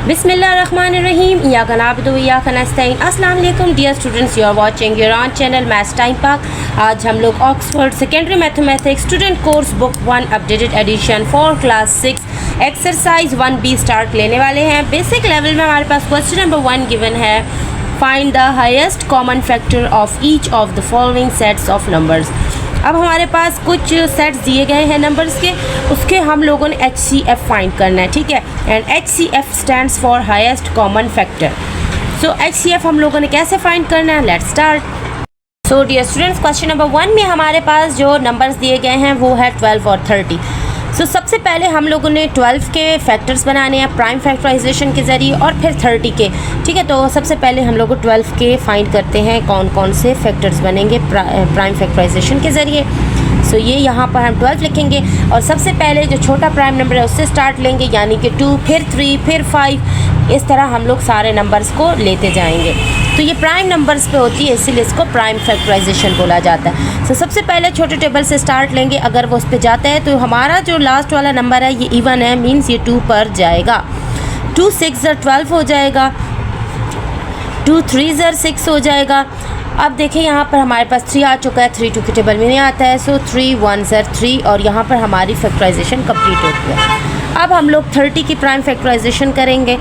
बिस्मिल्लाहिर्रहमानिर्रहीम इय्याका नअबुदु व इय्याका नस्तईन। अस्सलाम वालेकुम dear students, you are watching your own channel maths time Pak. आज हम लोग Oxford secondary mathematics student course book 1 updated edition for class 6 exercise 1B start लेने वाले हैं। बेसिक लेवल में हमारे पास क्वेश्चन नंबर 1 गिवन है, find the highest common factor of each of the following sets of numbers. अब हमारे पास कुछ सेट्स दिए गए हैं नंबर्स के, उसके हम लोगों ने HCF फाइंड करना है, ठीक है। And HCF stands for highest common factor. So HCF हम लोगों ने कैसे फाइंड करना है, let's start. So dear students, question number 1 में हमारे पास जो नंबर्स दिए गए हैं वो है 12 और 30। सो सबसे पहले हम लोगों ने 12 के फैक्टर्स बनाने हैं प्राइम फैक्टराइजेशन के ज़रिए और फिर 30 के, ठीक है। तो सबसे पहले हम लोग 12 के फाइंड करते हैं कौन कौन से फैक्टर्स बनेंगे प्राइम फैक्टराइजेशन के ज़रिए। सो ये यहाँ पर हम 12 लिखेंगे और सबसे पहले जो छोटा प्राइम नंबर है उससे स्टार्ट लेंगे, यानी कि 2, फिर 3, फिर 5, इस तरह हम लोग सारे नंबर्स को लेते जाएंगे। तो ये प्राइम नंबर्स पे होती है, इसीलिए इसको प्राइम फैक्टराइजेशन बोला जाता है। तो सबसे पहले छोटे टेबल से स्टार्ट लेंगे, अगर वो उस पर जाता है तो हमारा जो लास्ट वाला नंबर है ये इवन है, मीन्स ये 2 पर जाएगा। 2 6 12 हो जाएगा, 2 3 6 हो जाएगा। अब देखिए यहाँ पर हमारे पास 3 आ चुका है, 3 2 के टेबल में नहीं आता है। सो 3 1 3 और यहाँ पर हमारी फैक्टराइजेशन कंप्लीट हो गई है। अब हम लोग 30 की प्राइम फैक्टराइजेशन करेंगे।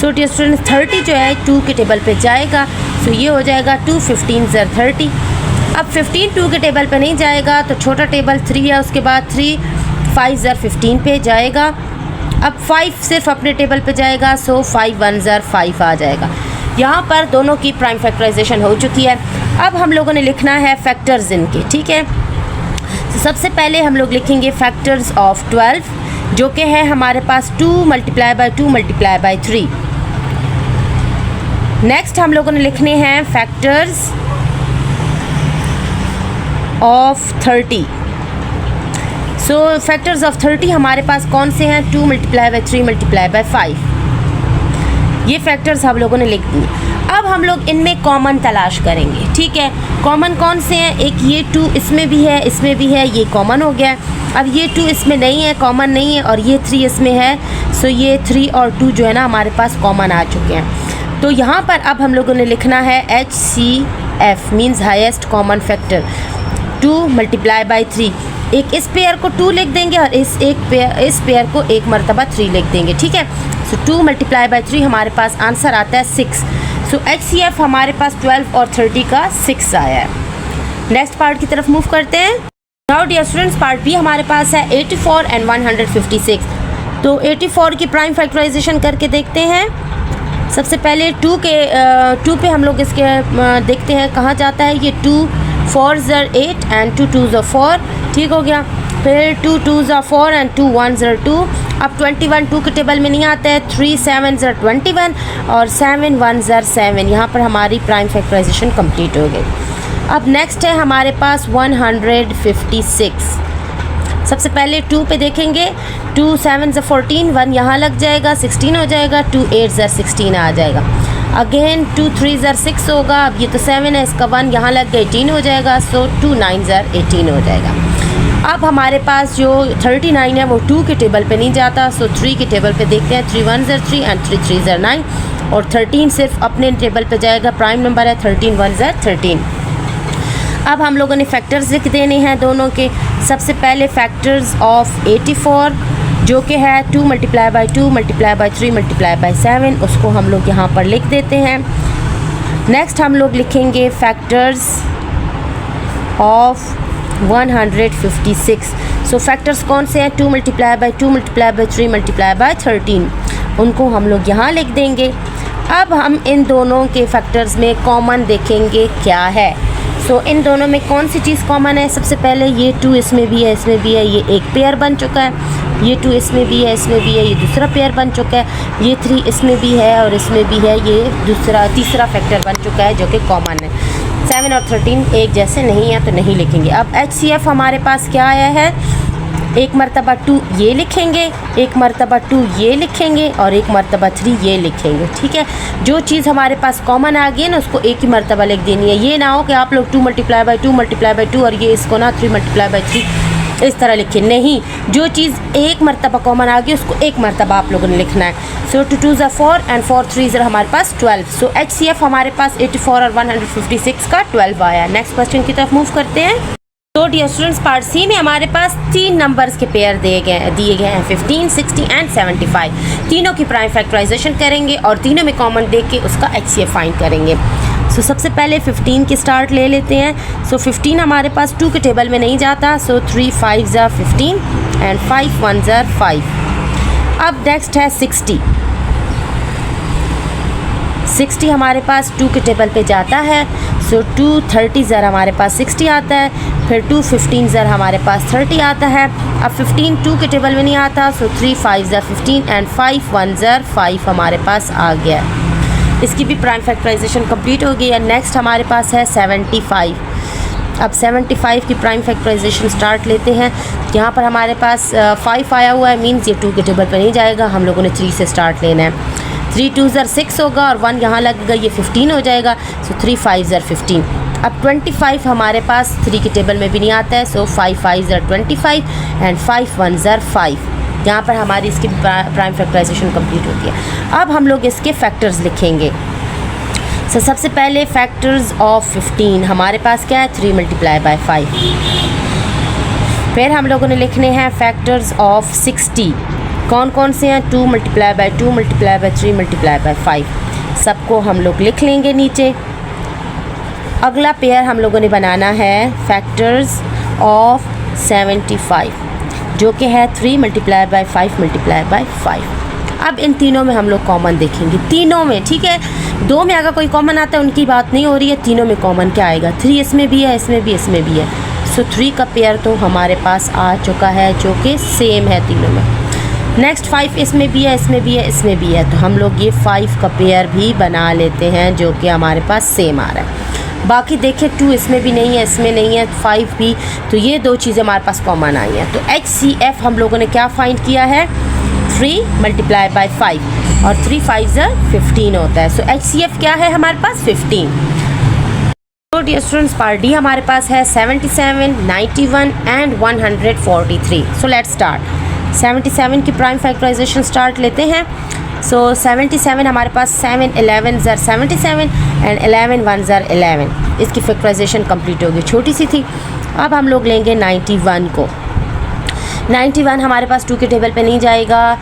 सो डियर स्टूडेंट्स, 30 जो है 2 के टेबल पे जाएगा। सो ये हो जाएगा 2 15 30। अब 15 2 के टेबल पे नहीं जाएगा, तो छोटा टेबल 3 है, उसके बाद 3 5 15 पे जाएगा। अब 5 सिर्फ अपने टेबल पे जाएगा, सो 5 1 5 आ जाएगा। यहाँ पर दोनों की प्राइम फैक्टराइजेशन हो चुकी है। अब हम लोगों ने लिखना है फैक्टर्स इनके, ठीक है। तो सबसे पहले हम लोग लिखेंगे फैक्टर्स ऑफ 12, जो कि है हमारे पास 2 × 2 × 3। नेक्स्ट हम लोगों ने लिखने हैं factors of 30। So factors of 30 हमारे पास कौन से हैं, 2 × 3 × 5। ये फैक्टर्स हम लोगों ने लिख दिए। अब हम लोग इनमें कॉमन तलाश करेंगे, ठीक है। कॉमन कौन से हैं, एक ये 2 इसमें भी है, इसमें भी है, ये कॉमन हो गया। अब ये 2 इसमें नहीं है, कॉमन नहीं है, और ये 3 इसमें है। सो ये 3 और 2 जो है ना हमारे पास कॉमन आ चुके हैं। तो यहाँ पर अब हम लोगों ने लिखना है HCF means highest common factor, 2 × 3। एक इस पेयर को 2 लिख देंगे और इस पेयर को एक मरतबा 3 लिख देंगे, ठीक है। सो 2 × 3 हमारे पास आंसर आता है 6। सो HCF हमारे पास 12 और 30 का 6 आया है। नेक्स्ट पार्ट की तरफ मूव करते हैं। Now dear students, part B हमारे पास है 84 एंड 156। तो 84 की प्राइम फैक्टराइजेशन करके देखते हैं। सबसे पहले 2 पे हम लोग इसके देखते हैं कहाँ जाता है। ये 2 4 8 एंड 2 2 4, ठीक हो गया। फिर 2 2 4 एंड 2 1 2। अब 21 2 के टेबल में नहीं आता है। 3 7 21 और 7 1 7। यहाँ पर हमारी प्राइम फैक्टराइजेशन कंप्लीट हो गई। अब नेक्स्ट है हमारे पास 156। सबसे पहले 2 पे देखेंगे, 2 7 14, 1 यहाँ लग जाएगा, 16 हो जाएगा। 2 8 16 आ जाएगा। अगेन 2 3 6 होगा। अब ये तो 7 है, इसका 1 यहाँ लग गया, 18 हो जाएगा। सो 2 9 18 हो जाएगा। अब हमारे पास जो 39 है वो 2 के टेबल पे नहीं जाता। सो 3 के टेबल पे देखते हैं। 3 1 3 एंड 3 3 9 और 13 सिर्फ अपने टेबल पे जाएगा, प्राइम नंबर है। 13 1 13। अब हम लोगों ने फैक्टर्स लिख देने हैं दोनों के। सबसे पहले फैक्टर्स ऑफ 84 जो कि है 2 × 2 × 3 × 7, उसको हम लोग यहाँ पर लिख देते हैं। नेक्स्ट हम लोग लिखेंगे फैक्टर्स ऑफ 156। सो फैक्टर्स कौन से हैं, 2 × 2 × 3 × 13, उनको हम लोग यहाँ लिख देंगे। अब हम इन दोनों के फैक्टर्स में कॉमन देखेंगे क्या है। सो इन दोनों में कौन सी चीज़ कॉमन है। सबसे पहले ये 2 इसमें भी है, इसमें भी है, ये एक पेयर बन चुका है। ये 2 इसमें भी है, इसमें भी है, ये दूसरा पेयर बन चुका है। ये 3 इसमें भी है और इसमें भी है, ये तीसरा फैक्टर बन चुका है जो कि कॉमन है। 7 और 13 एक जैसे नहीं है तो नहीं लिखेंगे। अब HCF हमारे पास क्या आया है, एक मरतबा 2 ये लिखेंगे, एक मरतबा 2 ये लिखेंगे और एक मरतबा 3 ये लिखेंगे, ठीक है। जो चीज़ हमारे पास कॉमन आ गई है ना उसको एक ही मरतबा लिख देनी है। ये ना हो कि आप लोग 2 × 2 × 2 और ये इसको ना 3 × 3 इस तरह लिखिए, नहीं, जो चीज़ एक मरतबा कॉमन आ गई उसको एक मरतबा आप लोगों ने लिखना है। सो 2 2s are 4 and 4 3s are हमारे पास 12। सो HCF हमारे पास 84 और 156 का 12 आया। नेक्स्ट क्वेश्चन की तरफ मूव करते हैं। तो डियर स्टूडेंट्स, पार्ट सी में हमारे पास 3 नंबर्स के पेयर दिए गए हैं 15, 60 एंड 75। तीनों की प्राइम फैक्टराइजेशन करेंगे और तीनों में कॉमन देख के उसका HCF फाइंड करेंगे। सो सबसे पहले 15 की स्टार्ट ले लेते हैं। सो 15 हमारे पास 2 के टेबल में नहीं जाता। सो 3 5s are 15 and 5 1s are 5। अब नेक्स्ट है 60। 60 हमारे पास 2 के टेबल पे जाता है। सो 2 30s are हमारे पास 60 आता है। फिर 2 15s are हमारे पास 30 आता है। अब 15 2 के टेबल में नहीं आता। सो 3 5s are 15 and 5 1s are 5 हमारे पास आ गया। इसकी भी प्राइम फैक्टराइजेशन कंप्लीट हो गई है। नेक्स्ट हमारे पास है 75। अब 75 की प्राइम फैक्टराइजेशन स्टार्ट लेते हैं। यहाँ पर हमारे पास 5 आया हुआ है, मींस ये 2 के टेबल पर नहीं जाएगा, हम लोगों ने 3 से स्टार्ट लेना है। 3 2s are 6 होगा और 1 यहाँ लगेगा, ये 15 हो जाएगा। सो 3 5s are 15। अब 25 हमारे पास 3 के टेबल में भी नहीं आता है। सो 5 5s are 25 and 5 1s are 5। यहाँ पर हमारी इसकी प्राइम फैक्टराइजेशन कंप्लीट होती है। अब हम लोग इसके फैक्टर्स लिखेंगे। सो सबसे पहले फैक्टर्स ऑफ 15 हमारे पास क्या है, 3 × 5। फिर हम लोगों ने लिखने हैं फैक्टर्स ऑफ 60। कौन कौन से हैं, 2 × 2 × 3 × 5। सबको हम लोग लिख लेंगे नीचे। अगला पेयर हम लोगों ने बनाना है फैक्टर्स ऑफ 75, जो कि है 3 × 5 × 5। अब इन तीनों में हम लोग कॉमन देखेंगे, तीनों में, ठीक है। 2 में अगर कोई कॉमन आता है उनकी बात नहीं हो रही है, तीनों में कॉमन क्या आएगा, 3 इसमें भी है, इसमें भी, इसमें भी है। सो 3 का पेयर तो हमारे पास आ चुका है, जो कि सेम है तीनों में। नेक्स्ट 5 इसमें भी है, इसमें भी है, इसमें भी है, तो हम लोग ये 5 का पेयर भी बना लेते हैं, जो कि हमारे पास सेम आ रहा है। बाकी देखिए 2 इसमें भी नहीं है, इसमें नहीं है, 5 भी, तो ये 2 चीज़ें हमारे पास कॉमन आई हैं। तो HCF हम लोगों ने क्या फाइंड किया है, 3 × 5 और 3 5s are 15 होता है। सो HCF क्या है हमारे पास, 15। तो डियर स्टूडेंट्स, पार्ट डी हमारे पास है 77, 91 एंड 143। So let's start. 77 की प्राइम फैक्टराइजेशन स्टार्ट लेते हैं। सो 77 हमारे पास 7 11s are 77 and 11 1s are 11। इसकी फैक्टराइजेशन कंप्लीट होगी, छोटी सी थी। अब हम लोग लेंगे 91 को। 91 हमारे पास 2 के टेबल पे नहीं जाएगा,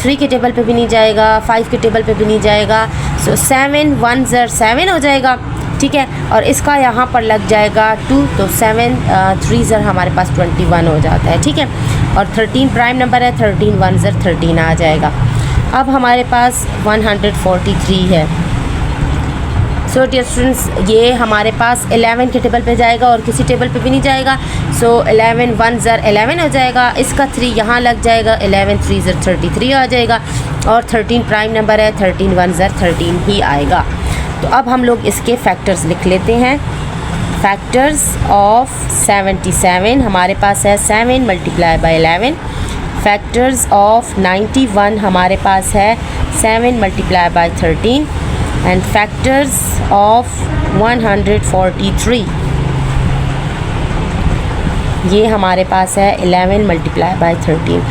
3 के टेबल पे भी नहीं जाएगा, 5 के टेबल पे भी नहीं जाएगा। सो 7 1s are 7 हो जाएगा, ठीक है। और इसका यहाँ पर लग जाएगा 2, तो 7 3s are हमारे पास 21 हो जाता है, ठीक है। और 13 प्राइम नंबर है, 13 1s are 13 आ जाएगा। अब हमारे पास 143 है। सो डियर स्टूडेंट्स, ये हमारे पास 11 के टेबल पे जाएगा और किसी टेबल पे भी नहीं जाएगा। सो 11 1s are 11 हो जाएगा, इसका 3 यहाँ लग जाएगा, 11 3s are 33 आ जाएगा। और 13 प्राइम नंबर है, 13 1s are 13 ही आएगा। तो अब हम लोग इसके फैक्टर्स लिख लेते हैं। फैक्टर्स ऑफ 77 हमारे पास है 7 × 11। फैक्टर्स ऑफ 91 हमारे पास है 7 × 13 एंड फैक्टर्स ऑफ 143 ये हमारे पास है 11 × 13।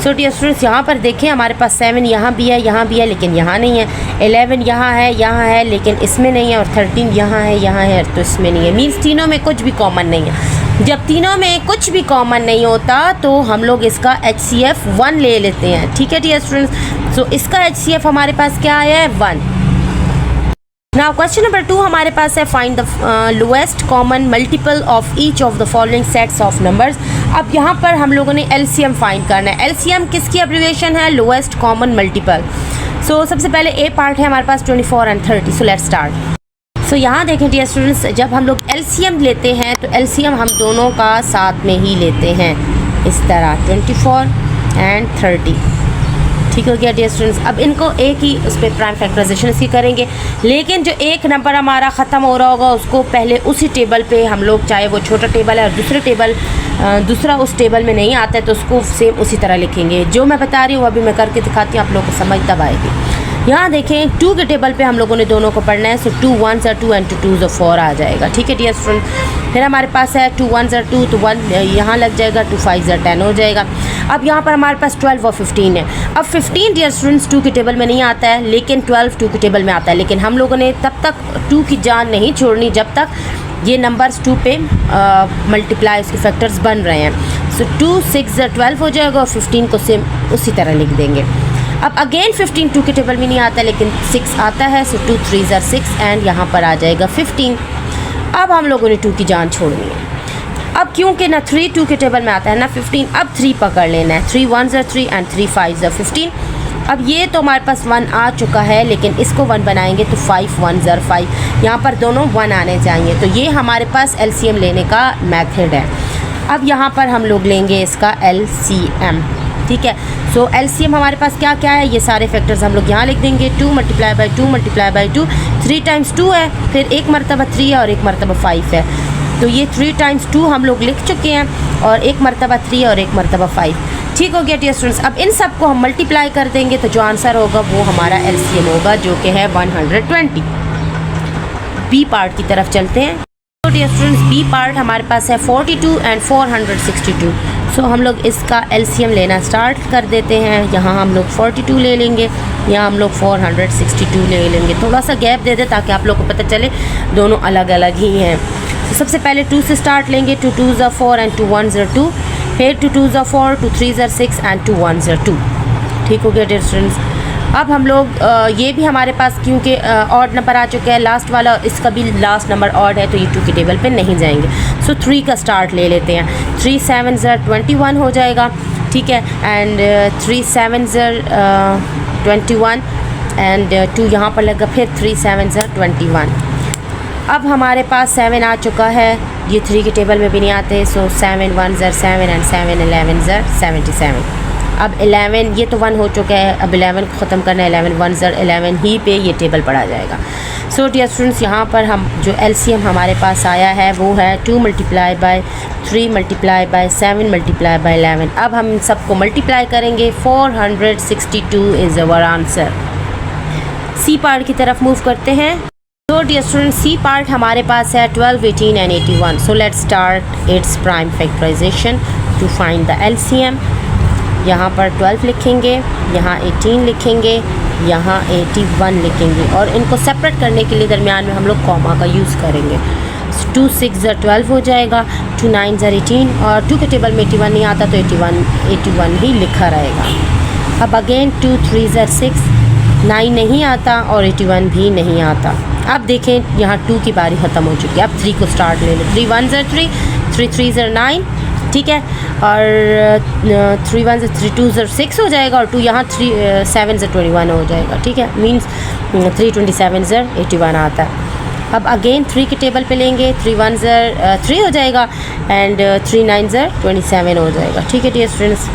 सो डियर स्टूडेंट्स, यहाँ पर देखें हमारे पास 7 यहाँ भी है, लेकिन यहाँ नहीं है। 11 यहाँ है, लेकिन इसमें नहीं है। और 13 यहाँ है, तो इसमें नहीं है। मीन्स तीनों में कुछ भी कॉमन नहीं है। जब तीनों में कुछ भी कॉमन नहीं होता तो हम लोग इसका HCF 1 ले लेते हैं, ठीक है डियर स्टूडेंट्स। सो इसका HCF हमारे पास क्या आया है, 1। नाउ क्वेश्चन नंबर 2 हमारे पास है find the lowest common multiple of each of the following sets of numbers. अब यहाँ पर हम लोगों ने LCM फाइंड करना है। LCM किसकी एब्रिविएशन है, लोएस्ट कॉमन मल्टीपल। सो सबसे पहले ए पार्ट है हमारे पास 24 and 30। So let's start. So यहाँ देखें डियर स्टूडेंट्स, जब हम लोग LCM लेते हैं तो LCM हम दोनों का साथ में ही लेते हैं, इस तरह 24 एंड 30, ठीक हो गया डियर स्टूडेंट्स। अब इनको एक ही उस पर प्राइम फैक्टराइजेशन इसकी करेंगे, लेकिन जो एक नंबर हमारा ख़त्म हो रहा होगा उसको पहले उसी टेबल पे हम लोग, चाहे वो छोटा टेबल है और दूसरा उस टेबल में नहीं आता है, तो उसको सेम उसी तरह लिखेंगे। जो मैं बता रही हूँ अभी मैं करके दिखाती हूँ, आप लोगों को समझ तब आएगी। यहाँ देखें 2 के टेबल पे हम लोगों ने दोनों को पढ़ना है। सो 2 1s are 2 and 2 2s are 4 आ जाएगा। ठीक है डियर स्टूडेंट, फिर हमारे पास है 2 1s are 2 तो 1 यहाँ लग जाएगा, 2 5s are 10 हो जाएगा। अब यहाँ पर हमारे पास 12 और 15 है। अब 15 डियर स्टूडेंट्स 2 के टेबल में नहीं आता है, लेकिन 12 2 के टेबल में आता है। लेकिन हम लोगों ने तब तक 2 की जान नहीं छोड़नी जब तक ये नंबर्स 2 पे मल्टीप्लाई उसके फैक्टर्स बन रहे हैं। सो 2 6 12 हो जाएगा और 15 को सेम उसी तरह लिख देंगे। अब अगेन 15 2 के टेबल में नहीं आता लेकिन 6 आता है। सो 2 3 6 एंड यहाँ पर आ जाएगा 15। अब हम लोगों ने 2 की जान छोड़नी है। अब क्योंकि ना 3 2 के टेबल में आता है ना 15, अब 3 पकड़ लेना है। 3 1s are 3 and 3 5s are 15। अब ये तो हमारे पास 1 आ चुका है, लेकिन इसको 1 बनाएंगे तो 5 1s are 5। यहाँ पर दोनों 1 आने चाहिए, तो ये हमारे पास एलसीएम लेने का मेथड है। अब यहाँ पर हम लोग लेंगे इसका एलसीएम। ठीक है, सो एलसीएम हमारे पास क्या क्या है, ये सारे फैक्टर्स हम लोग यहाँ लिख देंगे। 2 multiply by 2 multiply by 2, 3 times 2 है, फिर एक मरतबा 3 है और एक मरतबा 5 है। तो ये 3 टाइम्स 2 हम लोग लिख चुके हैं और एक मरतबा 3 और एक मरतबा 5। ठीक हो गया डियर स्टूडेंट्स। अब इन सब को हम मल्टीप्लाई कर देंगे तो जो आंसर होगा वो हमारा एलसीएम होगा, जो कि है 120। बी पार्ट की तरफ चलते हैं। तो डियर स्टूडेंट्स बी पार्ट हमारे पास है 42 एंड 462। सो हम लोग इसका एलसीएम लेना स्टार्ट कर देते हैं। यहाँ हम लोग 42 ले लेंगे, यहाँ हम लोग 462 ले लेंगे। थोड़ा सा गैप दे दे ताकि आप लोग को पता चले दोनों अलग अलग ही हैं। तो सबसे पहले 2 से स्टार्ट लेंगे। 2 2s are 4 and 2 1s are 2। फिर 2 2s are 4, 2 3s are 6 and 2 1s are 2। ठीक हो गया डियर स्टूडेंट्स। अब हम लोग ये भी हमारे पास क्योंकि ऑड नंबर आ चुका है, लास्ट वाला इसका भी लास्ट नंबर ऑड है, तो ये 2 के टेबल पे नहीं जाएंगे। सो 3 का स्टार्ट ले लेते हैं। 3 7s are 21 हो जाएगा। ठीक है, एंड 3 7s are 21 एंड 2 यहाँ पर लगा, फिर 3 7s are 21। अब हमारे पास 7 आ चुका है, ये 3 के टेबल में भी नहीं आते। सो 7 1s are 7 and 7 11s are 77। अब 11 ये तो 1 हो चुका है, अब 11 को ख़त्म करना है। 11 1s are 11 ही पे ये टेबल पढ़ा जाएगा। सो डियर स्टूडेंट्स यहाँ पर हम जो एलसीएम हमारे पास आया है वो है 2 multiply by 3 multiply by 7 multiply by 11। अब हम इन सबको मल्टीप्लाई करेंगे। 462 is our answer. C part की तरफ मूव करते हैं। तो डियर स्टूडेंट सी पार्ट हमारे पास है 12 18 and 81। So let's start its prime factorization to find the LCM. यहाँ पर 12 लिखेंगे, यहाँ 18 लिखेंगे, यहाँ 81 लिखेंगे और इनको सेपरेट करने के लिए दरमियान में हम लोग कॉमा का यूज़ करेंगे। 2 6 are 12 हो जाएगा, 2 9s are 18 और 2 के टेबल में 81 नहीं आता तो 81 ही लिखा रहेगा। अब अगेन 2 3s are 6, 9 नहीं आता और 81 भी नहीं आता। अब देखें यहाँ 2 की बारी ख़त्म हो चुकी है। अब 3 को स्टार्ट ले लें। 3 1s are 3, 3 3s are 9। ठीक है, और 3 1s are 3 2s are 6 हो जाएगा और 2 यहाँ 3 7s are 21 हो जाएगा। ठीक है, मीन्स 3 27s are 81 आता है। अब अगेन 3 के टेबल पे लेंगे। 3 1s are 3 हो जाएगा एंड 3 9s are 27 हो जाएगा। ठीक है डियर स्टूडेंट्स,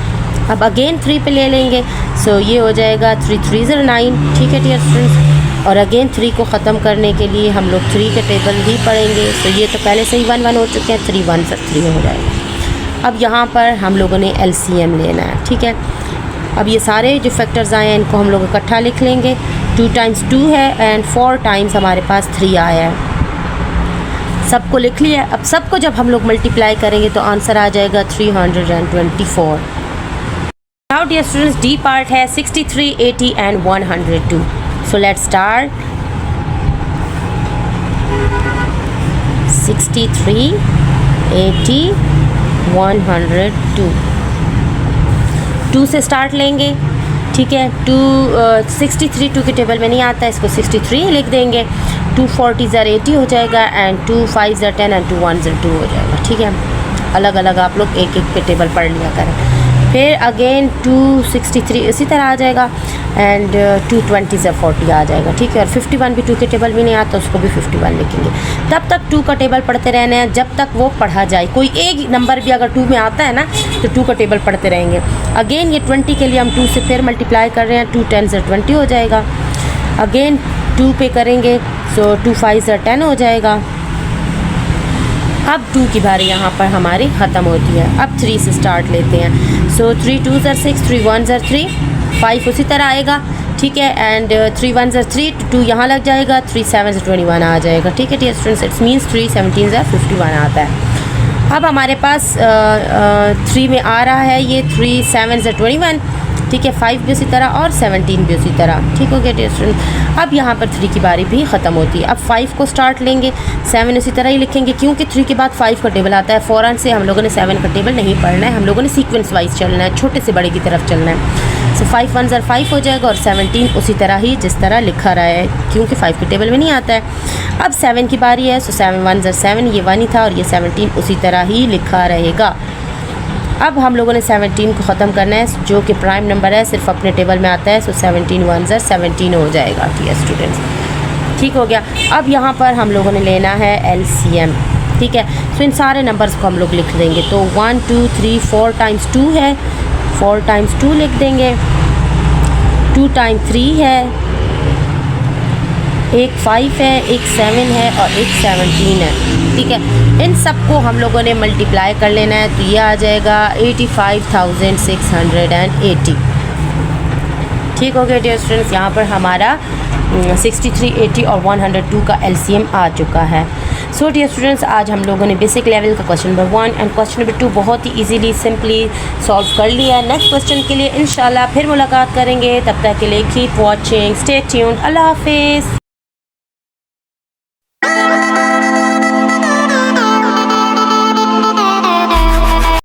अब अगेन 3 पे ले लेंगे। सो ये हो जाएगा 3 3s are 9। ठीक है डियर स्टूडेंट्स, और अगेन 3 को ख़त्म करने के लिए हम लोग 3 के टेबल ही पढ़ेंगे। तो ये तो पहले से ही 1 1 हो चुके हैं, 3 1s are 3 हो जाएगा। अब यहाँ पर हम लोगों ने एलसीएम लेना है। ठीक है, अब ये सारे जो फैक्टर्स आए हैं इनको हम लोग इकट्ठा लिख लेंगे। 2 टाइम्स 2 है एंड 4 टाइम्स हमारे पास 3 आया है। सबको लिख लिया। अब सबको जब हम लोग मल्टीप्लाई करेंगे तो आंसर आ जाएगा 324। Now dear students D part है 63 80 एंड 102। So let's start. 63 80 102। 2 से स्टार्ट लेंगे। ठीक है, 63 2 के टेबल में नहीं आता, इसको 63 लिख देंगे। 2 40s are 80 हो जाएगा and 2 5s are 10 and 2 1s are 2 हो जाएगा। ठीक है, अलग अलग आप लोग एक एक पे टेबल पढ़ लिया करें। फिर अगेन 263 इसी तरह आ जाएगा एंड 2 20s are 40 आ जाएगा। ठीक है, और 51 भी 2 के टेबल में नहीं आता, उसको भी 51 लिखेंगे। तब तक 2 का टेबल पढ़ते रहना है जब तक वो पढ़ा जाए। कोई एक नंबर भी अगर 2 में आता है ना तो 2 का टेबल पढ़ते रहेंगे। अगेन ये 20 के लिए हम 2 से फिर मल्टीप्लाई कर रहे हैं। 2 10s are 20 हो जाएगा। अगेन 2 पे करेंगे, सो 2 5s are 10 हो जाएगा। अब 2 की बारी यहाँ पर हमारी ख़त्म होती है। अब 3 से स्टार्ट लेते हैं। सो 3 2s are 6, 3 1s are 3, 5 उसी तरह आएगा। ठीक है। एंड 3 1 ज़ा 3, 2 यहाँ लग जाएगा, 3 7 ज़ा 21 आ जाएगा। ठीक है डियर स्टूडेंट्स, इट्स मीन्स 3 17 ज़ा 51 आता है। अब हमारे पास 3 में आ रहा है ये 3 7 ज़ा 21, ठीक है। 5 भी उसी तरह और 17 भी उसी तरह। ठीक हो गया डियर स्टूडेंट। अब यहाँ पर 3 की बारी भी ख़त्म होती है। अब 5 को स्टार्ट लेंगे, 7 उसी तरह ही लिखेंगे, क्योंकि 3 के बाद 5 का टेबल आता है। फ़ौरन से हम लोगों ने 7 का टेबल नहीं पढ़ना है, हम लोगों ने सीक्वेंस वाइज चलना है, छोटे से बड़े की तरफ चलना है। सो 5 1 ज़ा 5 हो जाएगा और 17 उसी तरह ही जिस तरह लिखा रहा है, क्योंकि 5 के टेबल में नहीं आता है। अब 7 की बारी है। सो 7 1 ज़ा 7, ये 1 ही था और ये 17 उसी तरह ही लिखा रहेगा। अब हम लोगों ने 17 को ख़त्म करना है, जो कि प्राइम नंबर है, सिर्फ अपने टेबल में आता है। सो 17 1 ज़ा 17 हो जाएगा। ठीक स्टूडेंट्स, ठीक हो गया। अब यहाँ पर हम लोगों ने लेना है LCM। ठीक है। सो इन सारे नंबर्स को हम लोग लिख देंगे। तो 1 2 3 4 टाइम्स 2 है, 4 टाइम्स 2 लिख देंगे, 2 टाइम्स 3 है, एक 5 है, एक 7 है और एक 17 है। ठीक है। इन सब को हम लोगों ने मल्टीप्लाई कर लेना है, तो ये आ जाएगा 85,680। ठीक हो गया डियर स्टूडेंट्स। यहाँ पर हमारा 63 80 और 102 का LCM आ चुका है। सो डियर स्टूडेंट्स, आज हम लोगों ने बेसिक लेवल का question number 1 and question number 2 बहुत ही इजीली सिंपली सॉल्व कर लिया है। नेक्स्ट क्वेश्चन के लिए इंशाल्लाह फिर मुलाकात करेंगे, तब तक के लिए कीप वॉचिंग, स्टे ट्यून्ड, अल्लाह हाफिज़।